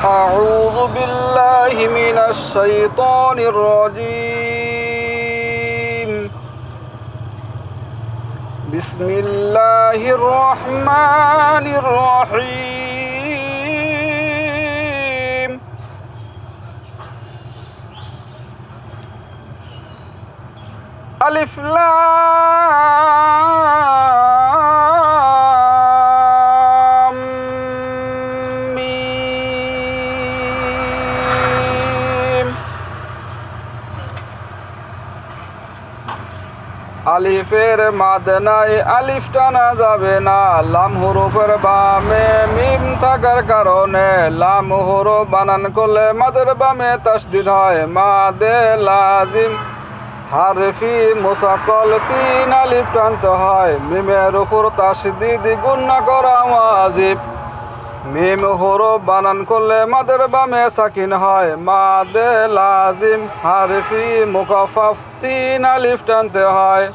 أعوذ بالله من الشيطان الرجيم. بسم الله الرحمن الرحيم. ألف لام ميم. আলিফের মাদ নাই, আলিফ টানা যাবে না। লাম হরফের বামে মিম থাকার কারণে লাম হরফ বানান করলে মাদের বামে তাসদিদ হয়। মাদে লাজিম হারফি মুসাক্কল তিন আলিফ টানতে হয়। মিমের উপর তাসদিদ গুণনা করা ওয়াজিব। মিম হরফ বানান করলে মাদের বামে সাকিন হয়। মাদে লাজিম হারফি মুকাফফাফ তিন আলিফ টানতে হয়।